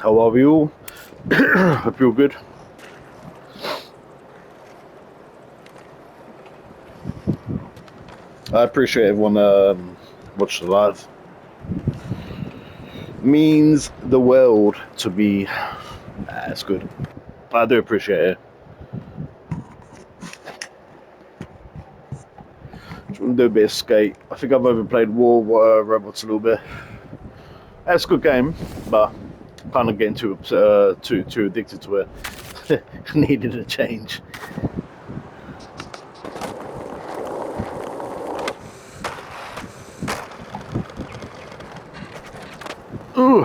How are you all? Hope you're good. I appreciate everyone watching live. Means the world to me. It's good. I do appreciate it. Just want to do a bit of skate. I think I've overplayed War Robots a little bit. It's a good game, but kind of getting too addicted to it. Needed a change. Ooh.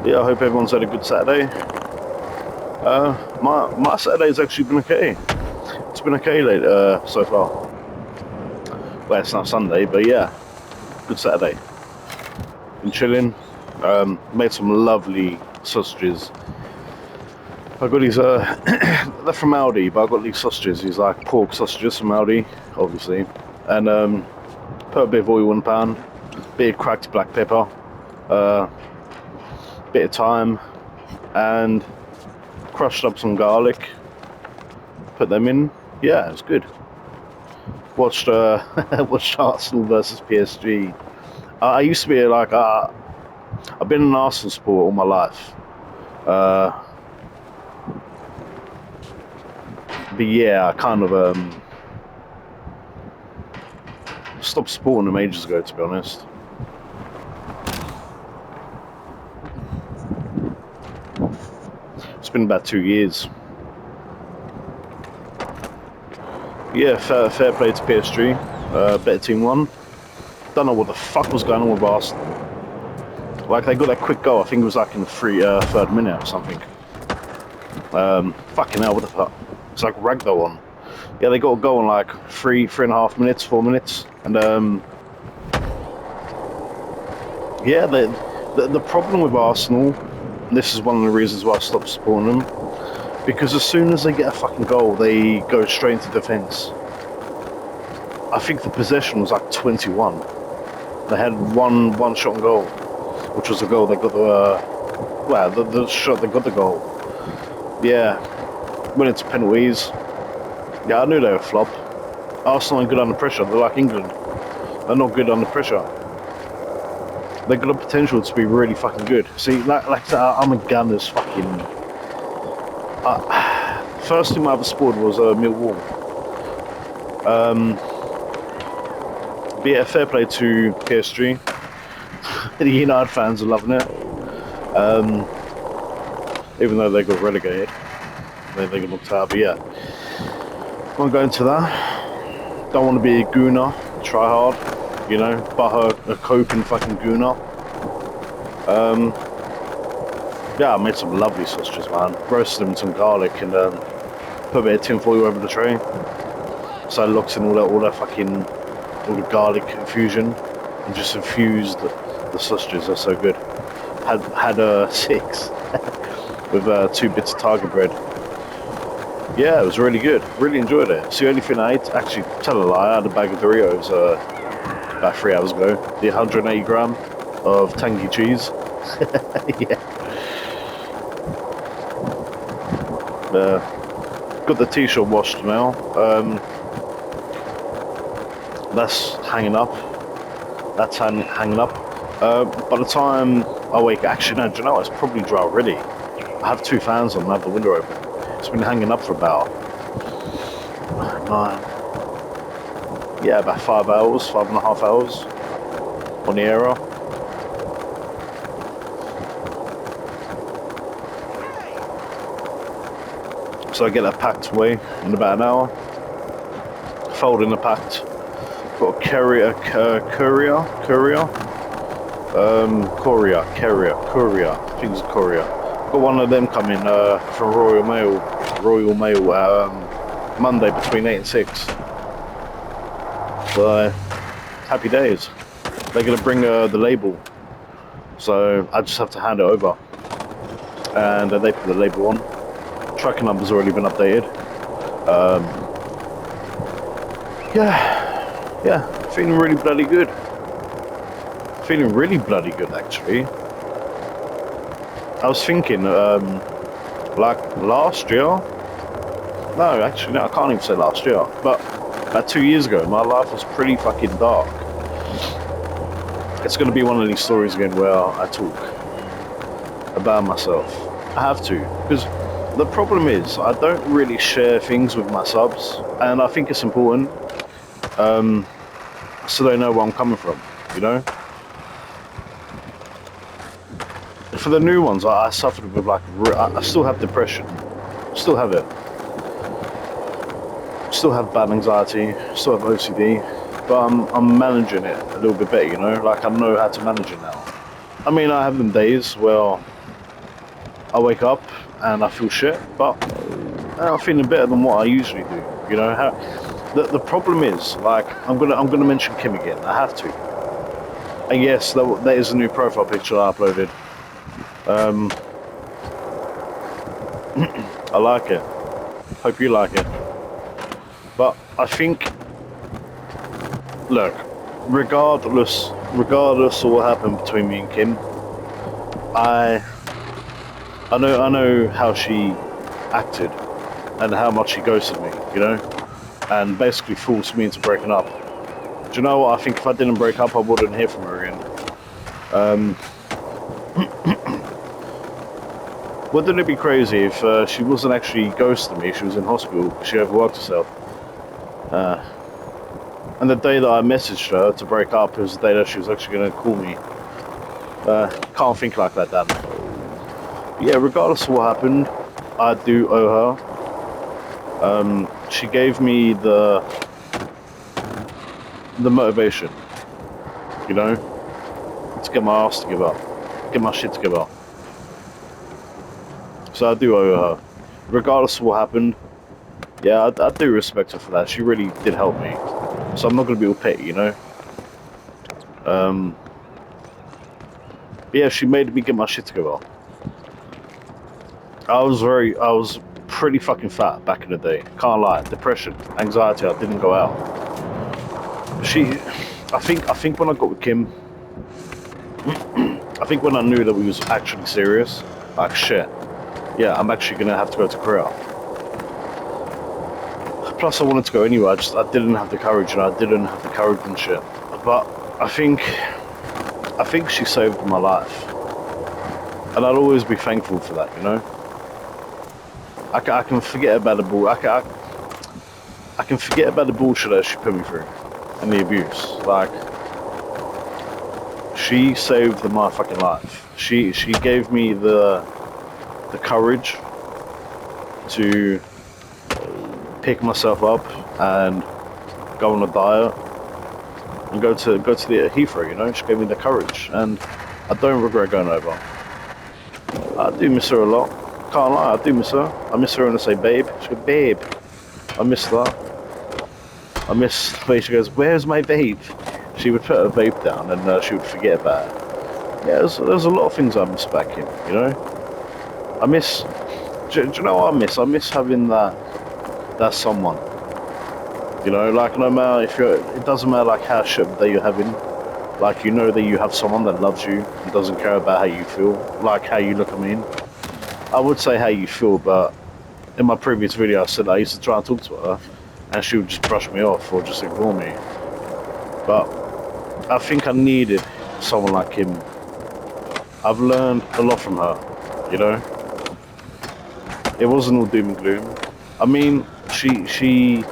Yeah, I hope everyone's had a good Saturday. My Saturday's actually been okay. It's been okay so far. Well, it's not Sunday, but yeah, good Saturday. Been chilling. Made some lovely sausages. I got these. They're from Aldi, but I got these sausages. These like pork sausages from Aldi, obviously, and put a bit of oil in the pan, bit of cracked black pepper, bit of thyme, and crushed up some garlic. Put them in. Yeah, it was good. Watched watched Arsenal versus PSG. I used to be like I've been an Arsenal supporter all my life. But yeah, I kind of stopped supporting them ages ago, to be honest. It's been about 2 years. Yeah, fair play to PSG. Better team won. Don't know what the fuck was going on with Arsenal. Like, they got that quick goal. I think it was like in the third minute or something. Fucking hell, what the fuck? It's like ragdoll on. Yeah, they got a goal in like 3.5 minutes, 4 minutes, and yeah, the problem with Arsenal, and this is one of the reasons why I stopped supporting them, because as soon as they get a fucking goal, they go straight into defence. I think the possession was like 21. They had one shot on goal, which was the goal they got the shot they got the goal. Yeah, went into penalties. Yeah, I knew they were flop. Arsenal ain't good under pressure. They're like England. They're not good under pressure. They got the potential to be really fucking good. See, like I'm a Gunners fucking. First team I ever scored was Millwall. But yeah, fair play to PSG. The United fans are loving it. Even though they got relegated, they got knocked out. But yeah, won't go into that. Don't want to be a gooner. Try hard, you know, but a coping fucking gooner. Yeah, I made some lovely sausages, man. Roasted them with some garlic and put a bit of tinfoil over the tray, so it locks in all the garlic infusion, and just infused the sausages. They're so good. Had 6 with 2 bits of tiger bread. Yeah, it was really good. Really enjoyed it. It's the only thing I ate. Actually, tell a lie, I had a bag of Doritos about 3 hours ago. The 180 gram of tangy cheese. Yeah. Got the t-shirt washed now. That's hanging up. That's hanging up. By the time I wake, actually no, do you know, it's probably dry already. I have 2 fans on, I have the window open. It's been hanging up for about 5 hours, 5.5 hours on the air. So I get that packed away in about an hour. Folding the packed. Got a courier. I think it's a courier. Got one of them coming from Royal Mail Monday between 8 and 6. So happy days. They're gonna bring the label, so I just have to hand it over, and they put the label on. Tracking number's already been updated. Yeah, feeling really bloody good. Feeling really bloody good, actually. I was thinking, like last year. No, actually, no, I can't even say last year. But about 2 years ago, my life was pretty fucking dark. It's going to be one of these stories again where I talk about myself. I have to, because the problem is I don't really share things with my subs, and I think it's important, so they know where I'm coming from, you know? For the new ones, I suffered with like, I still have depression, still have it, still have bad anxiety, still have OCD, but I'm managing it a little bit better, you know? Like I know how to manage it now. I mean, I have them days where I wake up and I feel shit, but I'm feeling better than what I usually do, you know? The problem is, like, I'm gonna mention Kim again, I have to. And yes, that is a new profile picture I uploaded. I like it. Hope you like it. But I think, look, regardless of what happened between me and Kim, I know how she acted and how much she ghosted me, you know, and basically forced me into breaking up. Do you know what? I think if I didn't break up, I wouldn't hear from her again. Wouldn't it be crazy if she wasn't actually ghosting me? She was in hospital. She overworked herself. And the day that I messaged her to break up was the day that she was actually going to call me. Can't think like that, Dan. Yeah, regardless of what happened, I do owe her. She gave me the motivation, you know, to get my ass together, get my shit together. So I do owe her. Regardless of what happened, yeah, I do respect her for that. She really did help me. So I'm not going to be all petty, you know. But yeah, she made me get my shit together. I was pretty fucking fat back in the day. Can't lie. Depression, anxiety. I didn't go out. I think when I got with Kim, I think when I knew that we was actually serious, like shit, yeah, I'm actually gonna have to go to Korea. Plus, I wanted to go anyway. I didn't have the courage, and I didn't have the courage and shit. But I think she saved my life, and I'll always be thankful for that. You know, I can forget about the bull. I can forget about the bullshit that she put me through, and the abuse. Like, she saved my fucking life. She gave me the courage to pick myself up and go on a diet and go to the Heathrow, you know. She gave me the courage, and I don't regret going over. I do miss her a lot. Can't lie, I do miss her. I miss her when I say babe. She goes, babe. I miss that. I miss the way she goes, where's my vape? She would put her vape down and she would forget about it. Yeah, there's a lot of things I miss back in, you know. I miss. Do you know what I miss? I miss having that someone. You know, like no matter it doesn't matter like how shit that you're having. Like, you know that you have someone that loves you and doesn't care about how you feel, like how you look at me. I would say how you feel, but in my previous video I said I used to try and talk to her and she would just brush me off or just ignore me. But I think I needed someone like him. I've learned a lot from her, you know. It wasn't all doom and gloom. I mean, she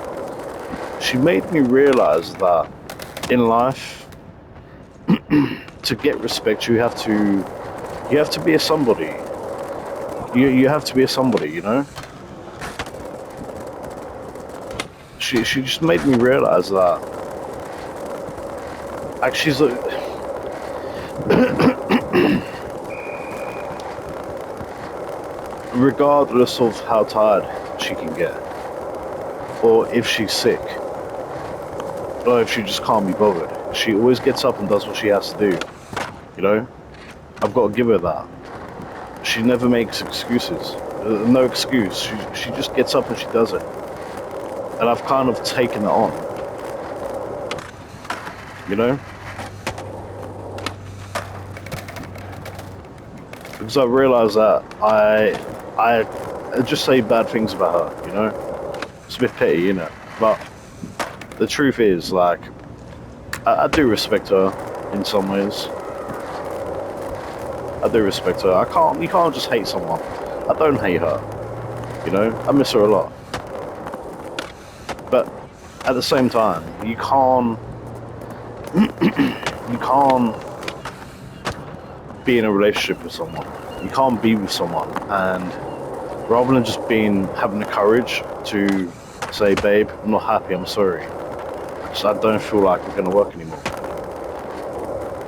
made me realize that in life, to get respect, you have to be a somebody. You have to be a somebody, you know. She just made me realize that. Like, she's like, regardless of how tired she can get, or if she's sick, or if she just can't be bothered, she always gets up and does what she has to do, you know? I've got to give her that. She never makes excuses. No excuse. She just gets up and she does it. And I've kind of taken it on, you know? because I realised that I just say bad things about her, you know? It's a bit petty, you know? But the truth is, like, I do respect her in some ways. I do respect her. You can't just hate someone. I don't hate her, you know? I miss her a lot. But at the same time, you can't be in a relationship with someone. You can't be with someone, and rather than just having the courage to say, babe, I'm not happy, I'm sorry, so I don't feel like we're gonna work anymore.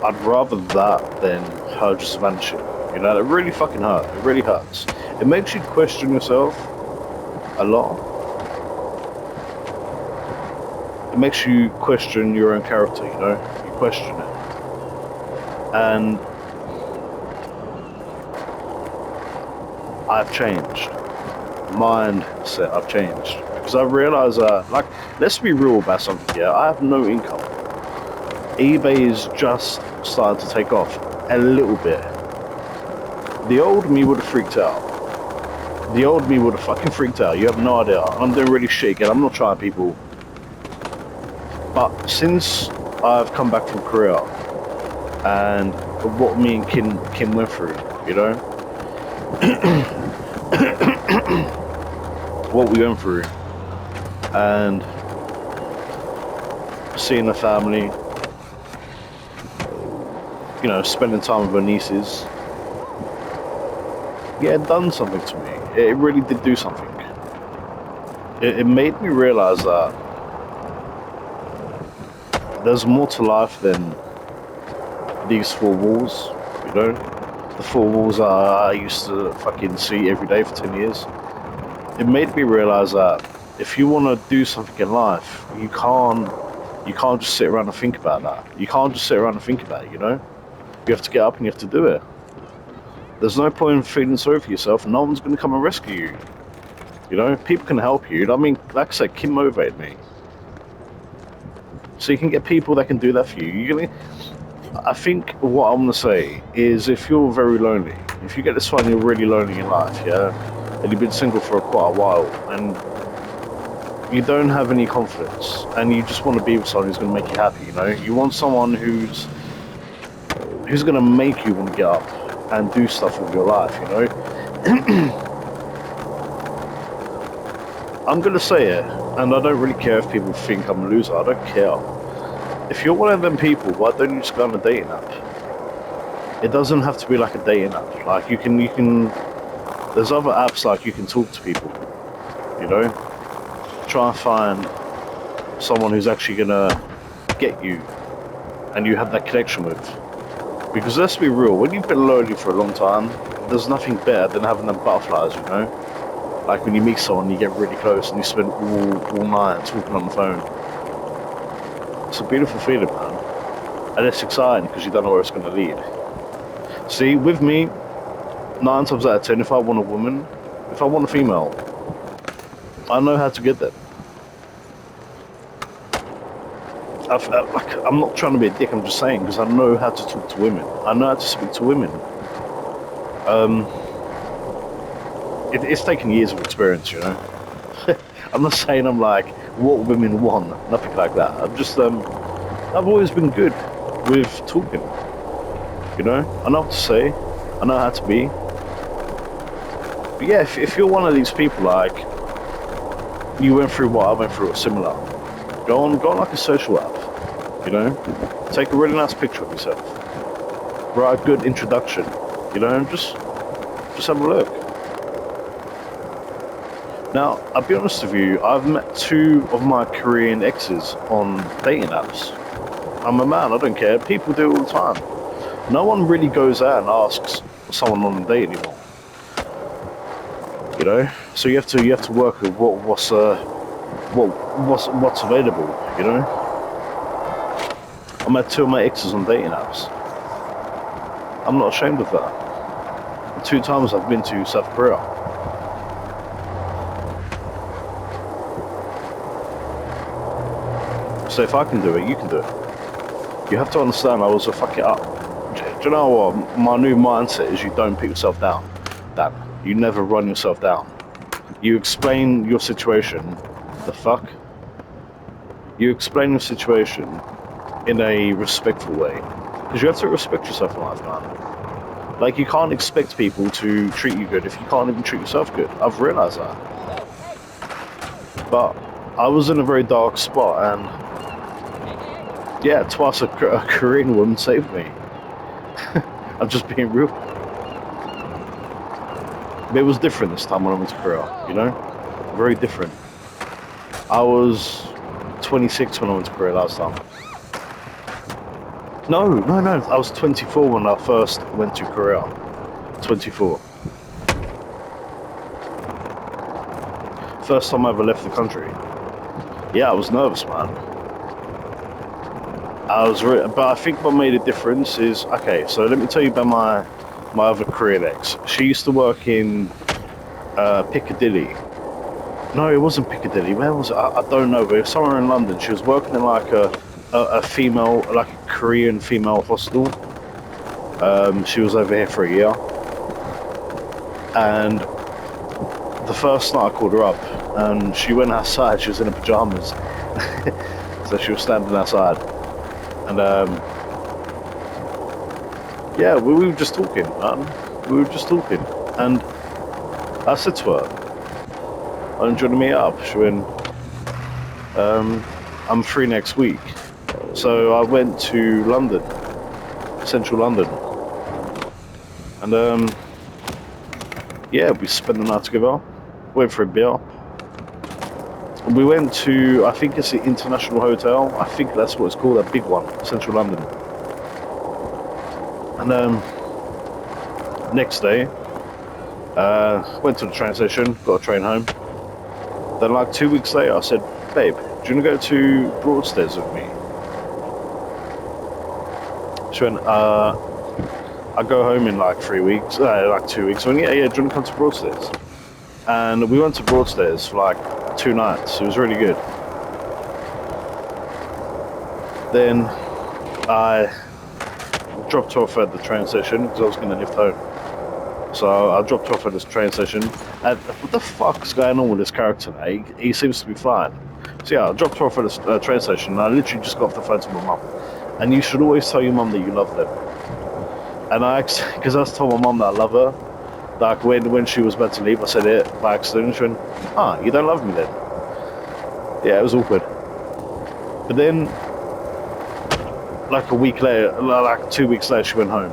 I'd rather that than her just vanishing. You know, it really fucking hurts. It really hurts. It makes you question yourself a lot. It makes you question your own character, you know? You question it. And I've changed. Mindset, I've changed. Because I realise that, like, let's be real about something here. I have no income. eBay's just started to take off a little bit. The old me would have freaked out. The old me would have fucking freaked out. You have no idea. I'm doing really shit again. I'm not trying people. But since I've come back from Korea and what me and Kim went through, you know, what we went through, and seeing the family, you know, spending time with her nieces, yeah, it done something to me. It really did do something. It made me realize that there's more to life than these four walls, you know? The four walls I used to fucking see every day for 10 years. It made me realize that if you want to do something in life, you can't just sit around and think about that. You can't just sit around and think about it, you know? You have to get up and you have to do it. There's no point in feeling sorry for yourself. No one's going to come and rescue you. You know, people can help you. I mean, like I said, Kim motivated me. So you can get people that can do that for you. I think what I'm going to say is, if you're very lonely, if you get this far and you're really lonely in life, yeah, and you've been single for quite a while, and you don't have any confidence, and you just want to be with someone who's going to make you happy, you know? You want someone who's going to make you want to get up and do stuff with your life, you know? I'm going to say it, and I don't really care if people think I'm a loser. I don't care. If you're one of them people, why don't you just go on a dating app? It doesn't have to be like a dating app. Like, you can, there's other apps like you can talk to people, you know? Try and find someone who's actually going to get you, and you have that connection with. Because let's be real, when you've been lonely for a long time, there's nothing better than having them butterflies, you know? Like when you meet someone, you get really close and you spend all night talking on the phone. It's a beautiful feeling, man. And it's exciting because you don't know where it's going to lead. See, with me, 9 times out of 10, if I want a woman, if I want a female, I know how to get them. I'm not trying to be a dick, I'm just saying, because I know how to talk to women. I know how to speak to women. It's taken years of experience, you know. I'm not saying I'm like what women want, nothing like that. I've always been good with talking, you know. I know what to say, I know how to be. But yeah, if you're one of these people, like, you went through what I went through or similar, go on like a social app, you know. Take a really nice picture of yourself, write a good introduction, you know, and just have a look. Now, I'll be honest with you, I've met 2 of my Korean exes on dating apps. I'm a man, I don't care. People do it all the time. No one really goes out and asks someone on a date anymore. You know? So you have to work with what's available, you know? I met 2 of my exes on dating apps. I'm not ashamed of that. The 2 times I've been to South Korea. So if I can do it, you can do it. You have to understand, I was a fuck it up Do you know what? My new mindset is you don't put yourself down. That you never run yourself down. You explain your situation. The fuck? You explain your situation in a respectful way. Because you have to respect yourself in life, man. Like, you can't expect people to treat you good if you can't even treat yourself good. I've realised that. But I was in a very dark spot, and yeah, twice a Korean woman saved me. I'm just being real. But it was different this time when I went to Korea, you know? Very different. I was 26 when I went to Korea last time. No. I was 24 when I first went to Korea. 24. First time I ever left the country. Yeah, I was nervous, man. But I think what made a difference is, okay, so let me tell you about my other Korean ex. She used to work in Piccadilly. No, it wasn't Piccadilly. Where was it? I don't know, but it was somewhere in London. She was working in like a female, like a Korean female hostel. She was over here for a year. And the first night I called her up, and she went outside. She was in her pajamas. So she was standing outside. And yeah, we were just talking, man. We were just talking. And I said to her, "Why don't you want to meet up?" She went, "I'm free next week." So I went to London, central London. And yeah, we spent the night together, went for a beer. We went to, I think it's the International Hotel. I think that's what it's called, that big one, central London. And next day, went to the train station, got a train home. Then like 2 weeks later, I said, "Babe, do you want to go to Broadstairs with me?" She went, "I go home in like 3 weeks, like 2 weeks." I went, yeah, do you want to come to Broadstairs? And we went to Broadstairs for like 2 nights. It was really good. Then I dropped off at the train station because I was going to lift home. So I dropped off at this train station. And what the fuck's going on with this character now? He seems to be fine. So yeah, I dropped her off at the train station, and I literally just got off the phone to my mum. And you should always tell your mum that you love them. And because I told my mum that I love her, like when she was about to leave, I said it by accident. She went, "Ah, you don't love me then?" Yeah, it was awkward. But then, like a week later, like 2 weeks later, she went home.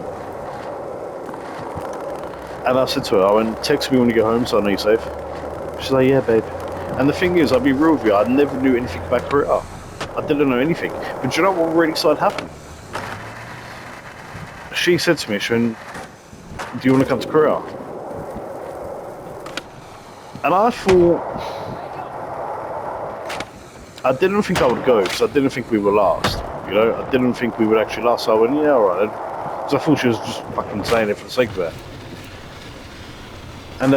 And I said to her, I went, "Text me when you get home so I know you're safe." She's like, "Yeah, babe." And the thing is, I'll be real with you, I never knew anything about Korea. I didn't know anything. But you know what really started happening? She said to me, she went, "Do you want to come to Korea?" And I thought, I didn't think I would go because I didn't think we would last. You know, I didn't think we would actually last. So I went, "Yeah, alright then." Because I thought she was just fucking saying it for the sake of it. And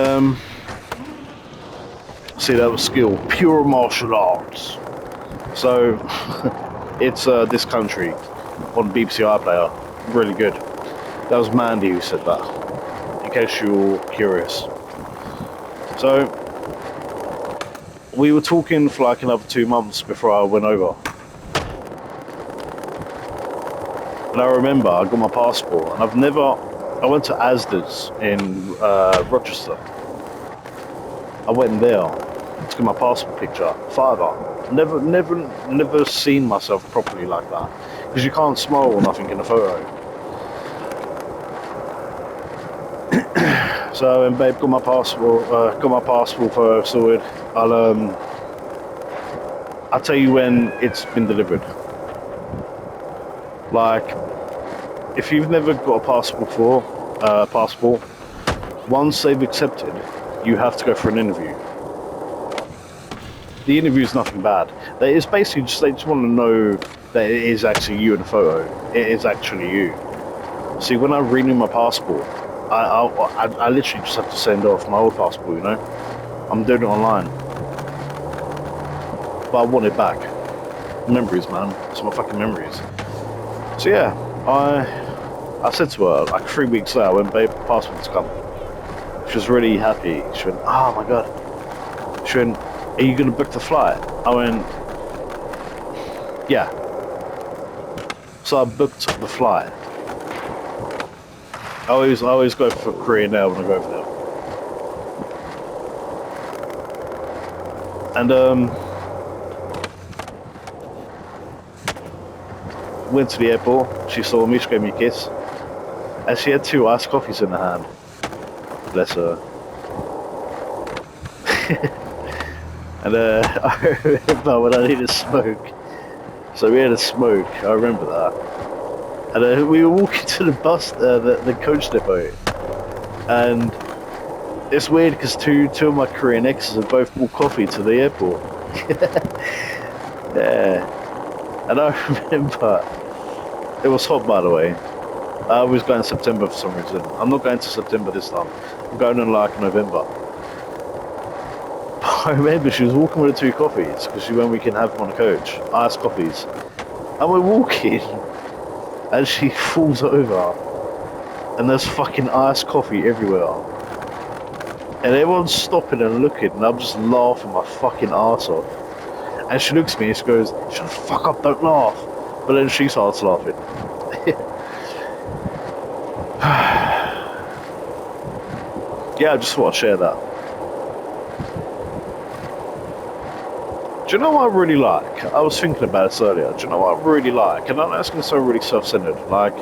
see, that was skill, pure martial arts. So it's This Country on BBC iPlayer, really good. That was Mandy who said that, in case you're curious. So we were talking for like another 2 months before I went over. And I remember I got my passport, and I went to Asda's in Rochester. I went there to get my passport picture. Never seen myself properly like that. Because you can't smile or nothing in a photo. So, and babe, got my passport photo sorted. I'll tell you when it's been delivered. Like, if you've never got a passport before, once they've accepted, you have to go for an interview. The interview is nothing bad. It's basically just, they just want to know that it is actually you in the photo. It is actually you. See, when I renew my passport, I literally just have to send off my old passport, you know? I'm doing it online. But I want it back. Memories, man. It's my fucking memories. So yeah, I I said to her, like 3 weeks later, when babe, passport's come, she was really happy. She went, oh my god. She went, are you going to book the flight? I went, yeah. So I booked the flight. I always go for Korea now when I go over there. And went to the airport. She saw me, she gave me a kiss, and she had 2 iced coffees in her hand. Bless her. And I remember when I needed a smoke. So we had a smoke. I remember that. And we were walking to the bus, the coach depot, and it's weird because two of my Korean exes have both bought coffee to the airport. Yeah. And I remember, it was hot by the way. I was going in September for some reason. I'm not going to September this time. I'm going in like November. But I remember she was walking with the 2 coffees because when we can have them on a coach, iced coffees. And we're walking, and she falls over, and there's fucking iced coffee everywhere. And everyone's stopping and looking, and I'm just laughing my fucking arse off. And she looks at me and she goes, shut the fuck up, don't laugh. But then she starts laughing. Yeah, I just thought I'd share that. Do you know what I really like? I was thinking about this earlier. Do you know what I really like? And I'm not going to sound really self-centered. Like,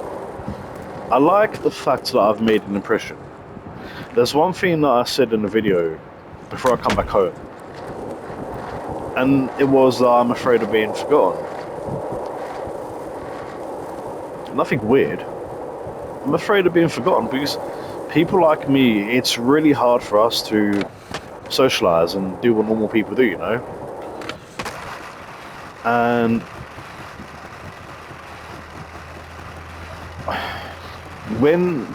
I like the fact that I've made an impression. There's one thing that I said in the video before I come back home. And it was that I'm afraid of being forgotten. Nothing weird. I'm afraid of being forgotten because people like me, it's really hard for us to socialize and do what normal people do, you know? And when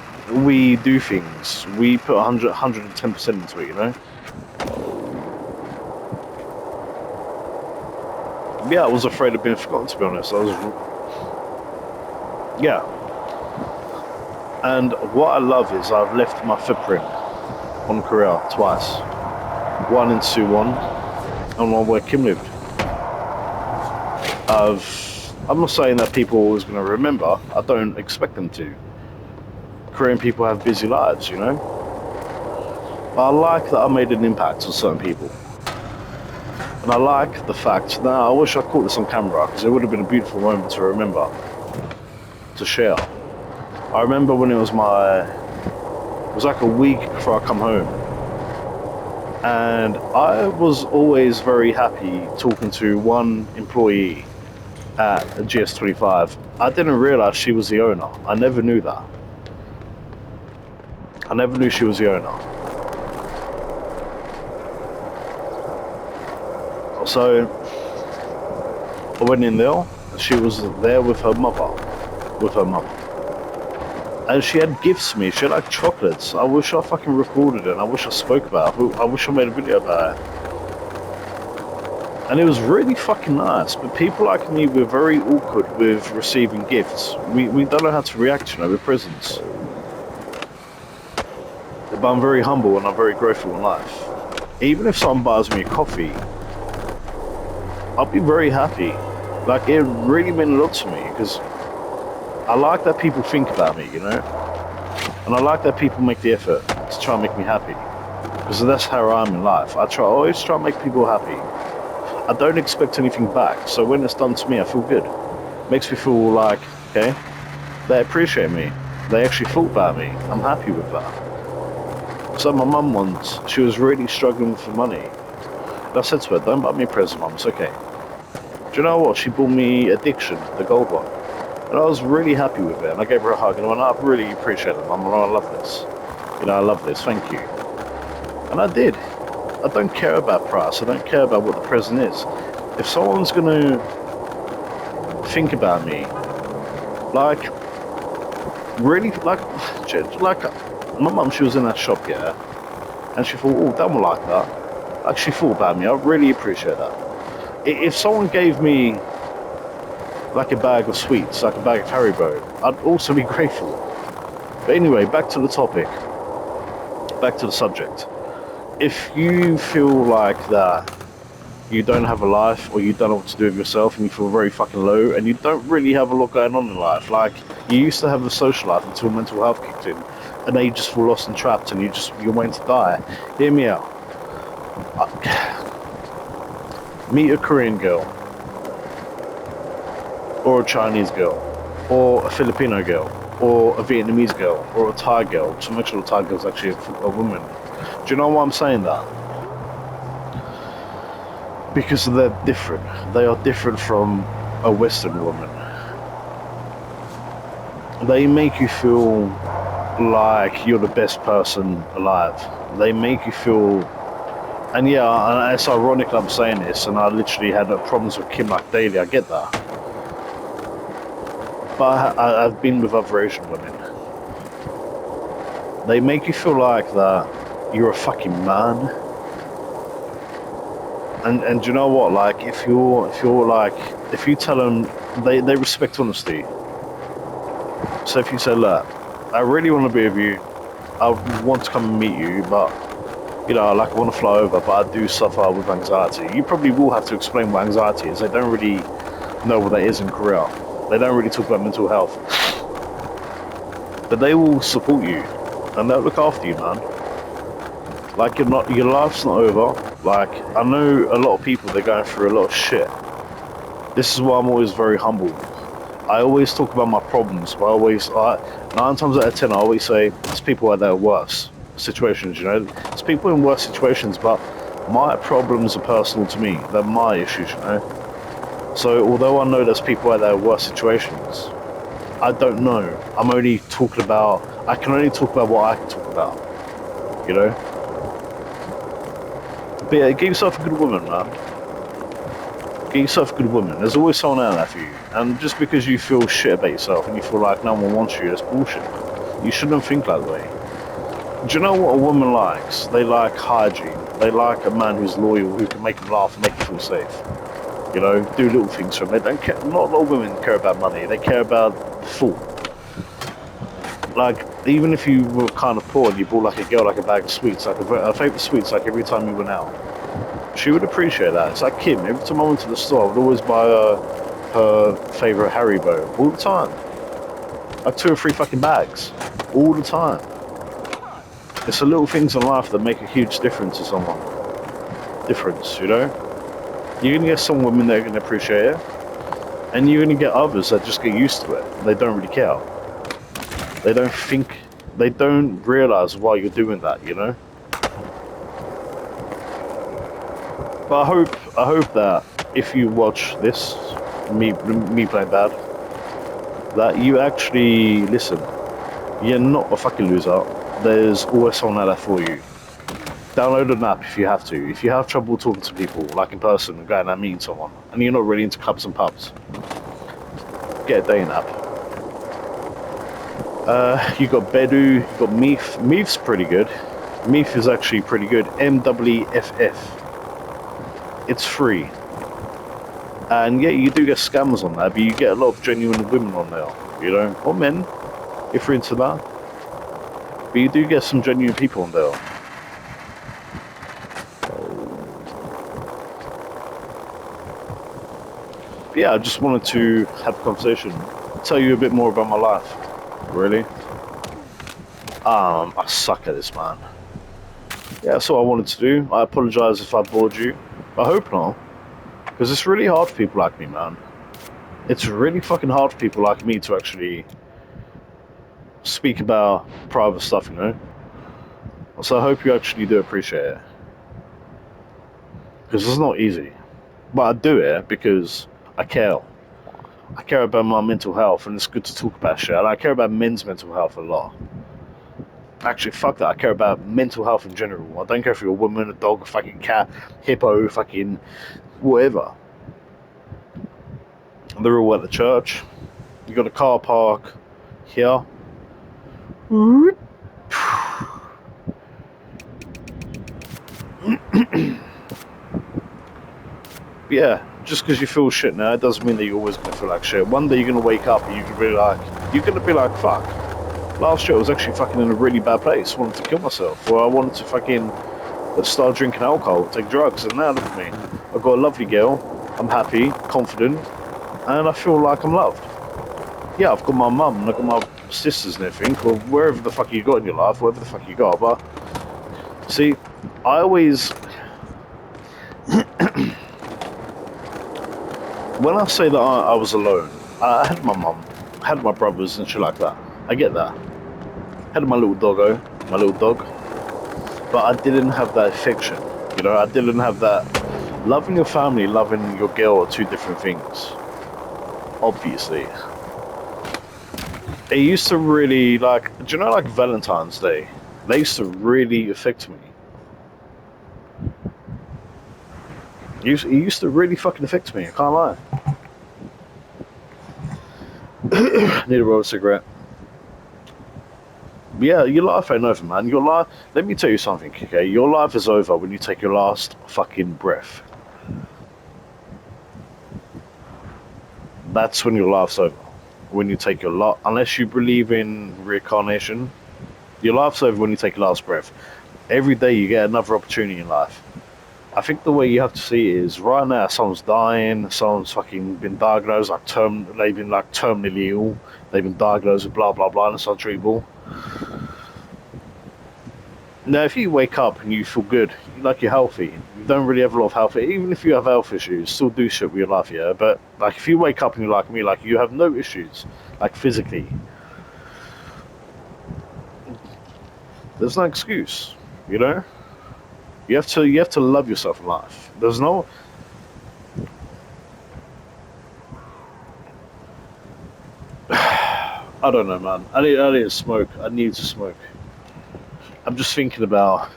we do things, we put 110% into it, you know? Yeah, I was afraid of being forgotten, to be honest. Yeah. And what I love is I've left my footprint on Korea twice. One in Suwon and one where Kim lived. I'm not saying that people are always going to remember. I don't expect them to. Korean people have busy lives, you know? But I like that I made an impact on certain people. And I like the fact, now I wish I caught this on camera because it would have been a beautiful moment to remember, to share. I remember when it was like a week before I come home. And I was always very happy talking to one employee at GS25. I didn't realize she was the owner. I never knew that. I never knew she was the owner. So I went in there. She was there with her mother. And she had gifts for me. She had like chocolates. I wish I fucking recorded it. I wish I spoke about it. I wish I made a video about it. And it was really fucking nice. But people like me, we're very awkward with receiving gifts. We don't know how to react, you know, with presents. But I'm very humble and I'm very grateful in life. Even if someone buys me a coffee, I'll be very happy. Like, it really meant a lot to me because I like that people think about me, you know? And I like that people make the effort to try and make me happy. Because that's how I am in life. I always try and make people happy. I don't expect anything back. So when it's done to me, I feel good. Makes me feel like, okay, they appreciate me. They actually thought about me. I'm happy with that. So my mum once, she was really struggling for money. And I said to her, don't buy me a present, Mum, it's okay. Do you know what? She bought me Addiction, the gold one. And I was really happy with it. And I gave her a hug and I went, I really appreciate it, Mum. I love this. You know, I love this. Thank you. And I did. I don't care about price. I don't care about what the present is. If someone's going to think about me, like, really, like my mum, she was in that shop, yeah, and she thought, oh, that one like that. Like, she thought about me. I really appreciate that. If someone gave me like a bag of sweets, like a bag of Haribo, I'd also be grateful. But anyway, back to the topic. Back to the subject. If you feel like that you don't have a life, or you don't know what to do with yourself, and you feel very fucking low, and you don't really have a lot going on in life, like you used to have a social life until mental health kicked in, and now you just feel lost and trapped, and you're waiting to die. Hear me out. Meet a Korean girl, or a Chinese girl, or a Filipino girl, or a Vietnamese girl, or a Thai girl. To make sure the Thai girl's actually a woman. Do you know why I'm saying that? Because they're different. They are different from a Western woman. They make you feel like you're the best person alive. They make you feel... And yeah, it's ironic I'm saying this, and I literally had problems with Kim like daily, I get that. But I've been with other Asian women. They make you feel like that you're a fucking man. And you know what? Like if you tell them, they respect honesty. So if you say, look, I really want to be with you, I want to come and meet you, but you know, like I want to fly over, but I do suffer with anxiety. You probably will have to explain what anxiety is. They don't really know what that is in Korea. They don't really talk about mental health, but they will support you and they'll look after you, man. Like your life's not over. Like I know a lot of people, they're going through a lot of shit. This is why I'm always very humble. I always talk about my problems, but 9 times out of 10 I always say it's people that are worse situations, you know. It's people in worse situations, but my problems are personal to me. They're my issues, you know. So although I know there's people out there in worse situations, I don't know. I can only talk about what I can talk about, you know. But yeah, get yourself a good woman, man. Get yourself a good woman. There's always someone out there for you. And just because you feel shit about yourself and you feel like no one wants you, that's bullshit. You shouldn't think that way. Do you know what a woman likes? They like hygiene. They like a man who's loyal, who can make them laugh and make them feel safe. You know, do little things for them. They don't care. Not a lot of women care about money. They care about the thought. Like, even if you were kind of poor and you bought like a girl like a bag of sweets, like a favourite sweets, like every time you went out, she would appreciate that. It's like Kim. Every time I went to the store, I would always buy her favourite Haribo all the time. Like 2 or 3 fucking bags all the time. It's the little things in life that make a huge difference to someone. Difference, you know? You're going to get some women that are going to appreciate it, and you're going to get others that just get used to it. They don't really care. They don't realise why you're doing that, you know? But I hope that if you watch this, me playing bad, that you actually listen. You're not a fucking loser. There's always someone out there for you. Download an app if you have to. If you have trouble talking to people, like in person, and going and meeting someone, and you're not really into clubs and pubs, get a dating app. You got Bedu, you got Meef. Meef's pretty good. Meef is actually pretty good. MEEFF. It's free. And yeah, you do get scammers on there, but you get a lot of genuine women on there, you know, or men, if you're into that. But you do get some genuine people on there. But yeah, I just wanted to have a conversation, tell you a bit more about my life. Really? I suck at this, man. Yeah, that's what I wanted to do. I apologise if I bored you. I hope not. Because it's really hard for people like me, man. It's really fucking hard for people like me to actually speak about private stuff, you know? So I hope you actually do appreciate it. Because it's not easy. But I do it because I care. I care about my mental health, and it's good to talk about shit. And I care about men's mental health a lot. Actually, fuck that. I care about mental health in general. I don't care if you're a woman, a dog, a fucking cat, hippo, fucking whatever. They're all at the church. You got a car park here. Yeah, just because you feel shit now, it doesn't mean that you're always going to feel like shit. One day you're going to wake up and you're going to be like, fuck. Last year I was actually fucking in a really bad place. I wanted to kill myself, or I wanted to fucking start drinking alcohol, take drugs, and now look at me. I've got a lovely girl. I'm happy, confident, and I feel like I'm loved. Yeah, I've got my mum and I've got my sisters and everything, or wherever the fuck you got in your life, whatever the fuck you got. But see, I always, when I say that I was alone, I had my mum, had my brothers and shit like that. I get that. Had my little doggo, my little dog, but I didn't have that affection. You know, I didn't have that. Loving your family, loving your girl are two different things. Obviously. It used to really, like, do you know, like Valentine's Day? They used to really affect me. It used to really fucking affect me, I can't lie. Need a roll of cigarette. But yeah, your life ain't over, man. Your life, let me tell you something, okay? Your life is over when you take your last fucking breath. That's when your life's over. When you take your last, unless you believe in reincarnation, your life's over when you take your last breath. Every day you get another opportunity in life. I think the way you have to see it is right now someone's dying, someone's fucking been diagnosed like they've been like terminally ill, they've been diagnosed with blah blah blah and it's untreatable. Now if you wake up and you feel good, like you're healthy, you don't really have a lot of health, even if you have health issues, still do shit with your life, yeah. But like if you wake up and you're like me, like you have no issues, like physically, there's no excuse, you know? You have to love yourself in life. There's no I don't know, man. I need to smoke. I need to smoke. I'm just thinking about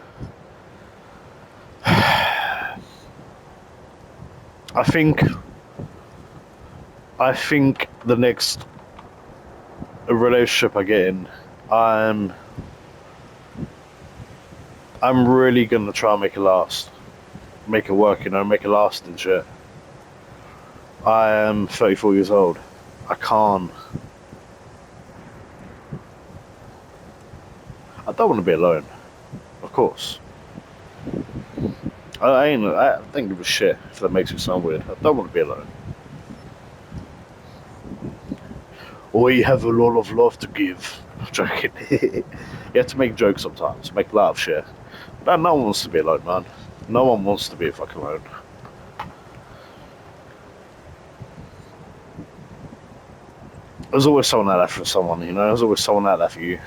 I think the next relationship I get in, I'm really gonna try and make it last. Make it work, you know, make it last and shit. I am 34 years old. I can't. I don't want to be alone. Of course. I don't give a shit if that makes it sound weird. I don't want to be alone. Or you have a lot of love to give. I'm joking. You have to make jokes sometimes, make laugh shit. But no one wants to be alone, man. No one wants to be fucking alone. There's always someone out there for someone, you know? There's always someone out there for you.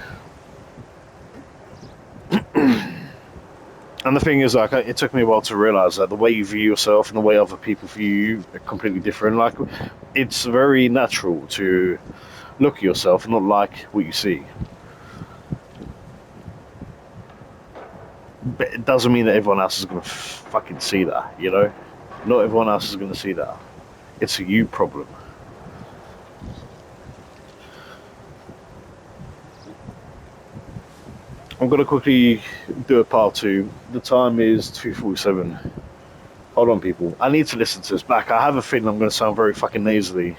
And the thing is, like, it took me a while to realize that the way you view yourself and the way other people view you are completely different. Like, it's very natural to look at yourself and not like what you see. But it doesn't mean that everyone else is going to fucking see that, you know? Not everyone else is going to see that. It's a you problem. I'm going to quickly do a part 2. The time is 2:47. Hold on, people. I need to listen to this back. I have a feeling I'm going to sound very fucking nasally.